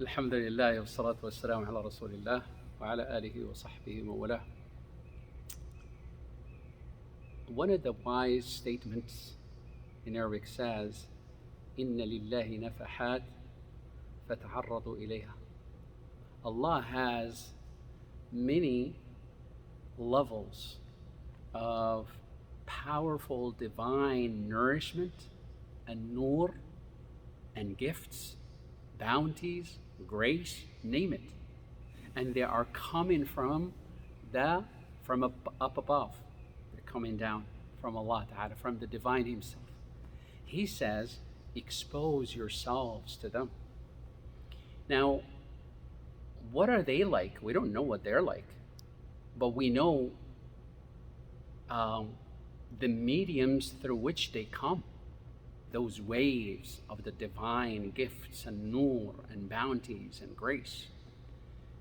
الحمد لله والصلاة والسلام على رسول الله وعلى آله وصحبه ومن One of the wise statements in Arabic says, إن لله نفحات فتعرضوا إليها. Allah has many levels of powerful divine nourishment and noor and gifts, bounties, grace, name it. And they are coming from up above. They're coming down from Allah Ta'ala, from the divine himself. He says, expose yourselves to them. Now, what are they like? We don't know what they're like, but we know the mediums through which they come. Those waves of the divine gifts and noor and bounties and grace.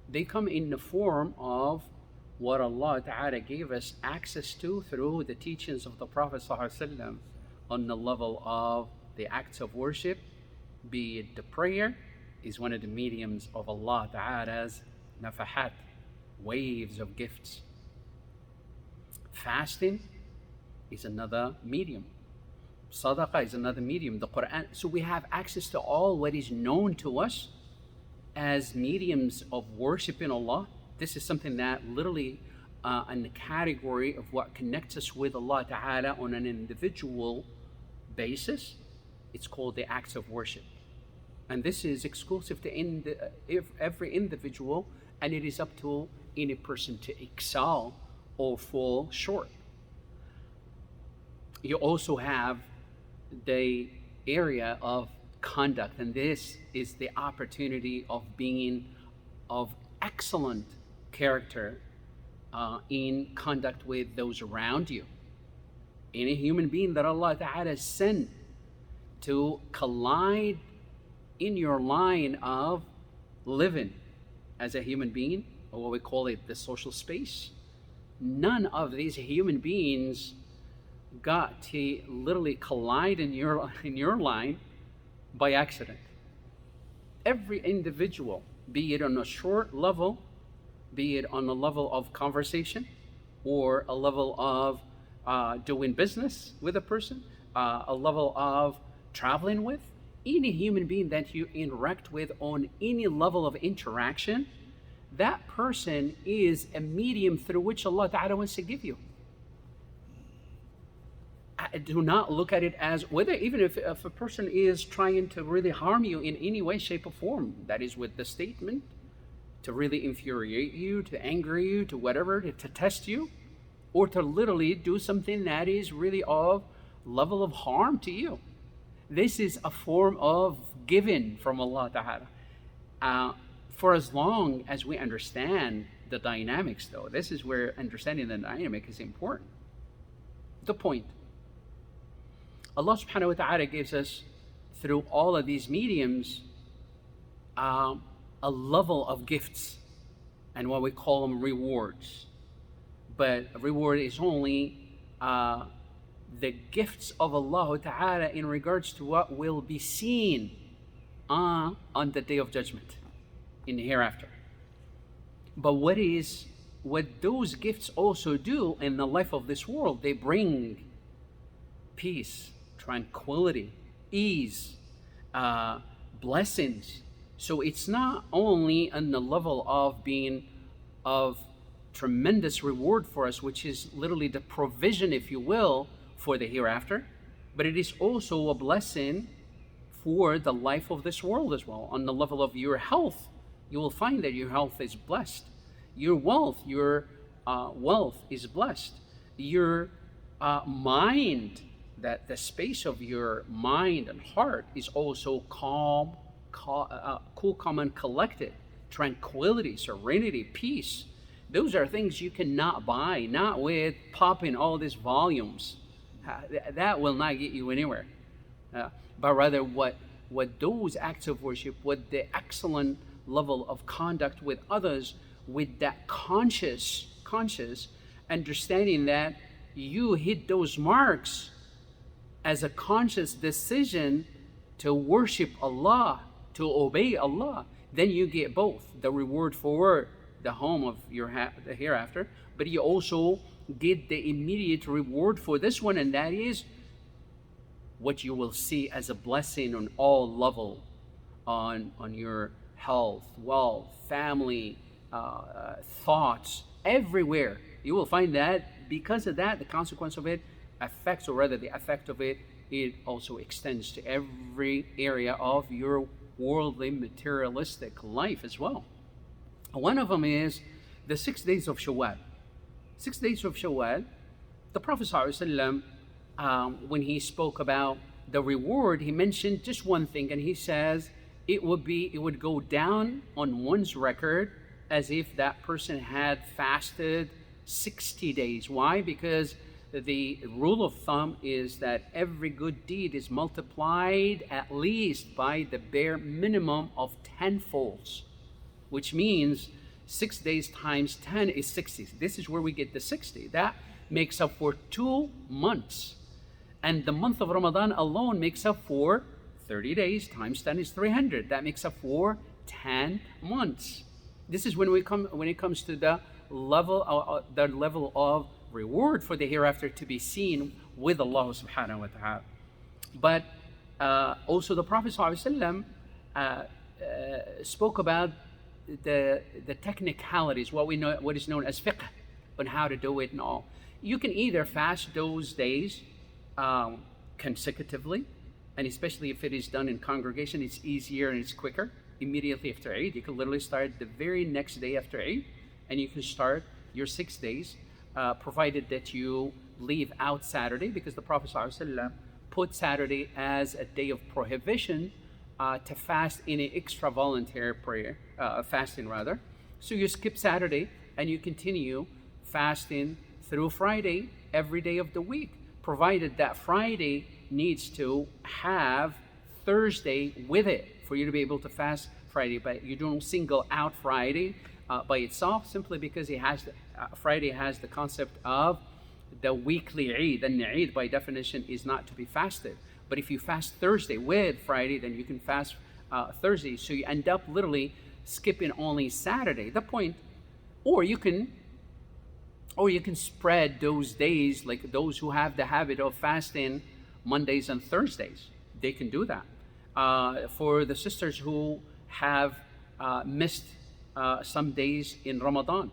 They come in the form of what Allah Ta'ala gave us access to through the teachings of the Prophet ﷺ on the level of the acts of worship, be it the prayer is one of the mediums of Allah Ta'ala's nafahat, waves of gifts. Fasting is another medium. Sadaqah is another medium, the Quran. So we have access to all what is known to us as mediums of worshiping Allah. This is something that literally in the category of what connects us with Allah Ta'ala on an individual basis. It's called the acts of worship. And this is exclusive to every individual, and it is up to any person to excel or fall short. You also have the area of conduct, and this is the opportunity of being of excellent character in conduct with those around you. Any human being that Allah Ta'ala sent to collide in your line of living as a human being, or what we call it the social space, none of these human beings got to literally collide in your line by accident. Every individual, be it on a short level, be it on a level of conversation, or a level of doing business with a person, a level of traveling with, any human being that you interact with on any level of interaction, that person is a medium through which Allah Ta'ala wants to give you. Do not look at it as whether, even if a person is trying to really harm you in any way, shape, or form, that is with the statement to really infuriate you, to anger you, to whatever, to test you, or to literally do something that is really of level of harm to you. This is a form of giving from Allah Ta'ala. For as long as we understand the dynamics, though, this is where understanding the dynamic is important. The point. Allah subhanahu wa ta'ala gives us, through all of these mediums, a level of gifts and what we call them rewards. But a reward is only the gifts of Allah Ta'ala in regards to what will be seen on the Day of Judgment, in the hereafter. But what those gifts also do in the life of this world, they bring peace, tranquility, ease, blessings. So it's not only on the level of being of tremendous reward for us, which is literally the provision, if you will, for the hereafter, but it is also a blessing for the life of this world as well. On the level of your health, you will find that your health is blessed. Your wealth is blessed. Your mind, that the space of your mind and heart is also calm, cool, calm, and collected. Tranquility, serenity, peace. Those are things you cannot buy, not with popping all these volumes. That will not get you anywhere. But rather what those acts of worship, what the excellent level of conduct with others, with that conscious understanding that you hit those marks as a conscious decision to worship Allah, to obey Allah, then you get both the reward for the home of your the hereafter, but you also get the immediate reward for this one, and that is what you will see as a blessing on all level, on your health, wealth, family, thoughts, everywhere. You will find that because of that, the consequence of it affects, or rather the effect of it, it also extends to every area of your worldly materialistic life as well. One of them is the 6 days of Shawwal. 6 days of Shawwal, the Prophet ﷺ, when he spoke about the reward, he mentioned just one thing, and he says it would go down on one's record as if that person had fasted 60 days. Why? Because the rule of thumb is that every good deed is multiplied at least by the bare minimum of 10 folds, which means 6 days times 10 is 60. This is where we get the 60. That makes up for 2 months. And the month of Ramadan alone makes up for 30 days times 10 is 300. That makes up for 10 months. This is when it comes to the level of reward for the hereafter to be seen with Allah subhanahu wa ta'ala. But also the Prophet ﷺ spoke about the technicalities, what is known as fiqh, on how to do it and all. You can either fast those days consecutively, and especially if it is done in congregation, it's easier and it's quicker. Immediately after Eid, you can literally start the very next day after Eid, and you can start your 6 days, provided that you leave out Saturday, because the Prophet ﷺ put Saturday as a day of prohibition to fast in an extra voluntary prayer, fasting rather. So you skip Saturday and you continue fasting through Friday every day of the week, provided that Friday needs to have Thursday with it for you to be able to fast Friday. But you don't single out Friday by itself, simply because Friday has the concept of the weekly Eid, and the Eid by definition is not to be fasted. But if you fast Thursday with Friday, then you can fast Thursday. So you end up literally skipping only Saturday. The point, or you can spread those days, like those who have the habit of fasting Mondays and Thursdays. They can do that. For the sisters who have missed some days in Ramadan,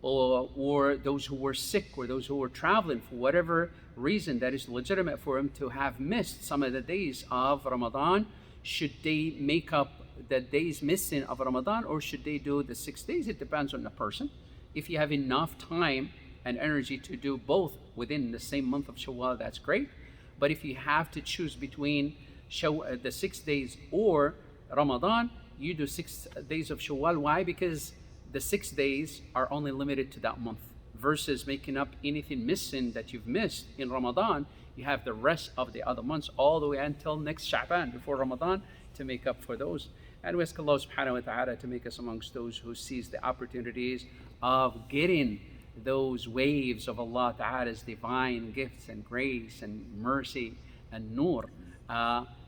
or those who were sick, or those who were traveling for whatever reason that is legitimate for them to have missed some of the days of Ramadan, should they make up the days missing of Ramadan, or should they do the 6 days? It depends on the person. If you have enough time and energy to do both within the same month of Shawwal, that's great. But if you have to choose between the 6 days or Ramadan, you do 6 days of Shawwal. Why? Because the 6 days are only limited to that month, versus making up anything missing that you've missed in Ramadan. You have the rest of the other months all the way until next Sha'ban, before Ramadan, to make up for those. And we ask Allah subhanahu wa ta'ala to make us amongst those who seize the opportunities of getting those waves of Allah Ta'ala's divine gifts and grace and mercy and NOOR,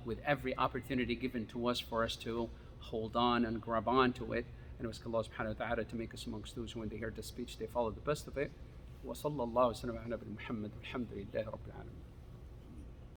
with every opportunity given to us for us to hold on and grab on to it. And we ask Allah subhanahu wa ta'ala to make us amongst those who, when they hear the speech, they follow the best of it. Wa sallallahu wa sallam ala Muhammad, alhamdulillahi rabbil alamin.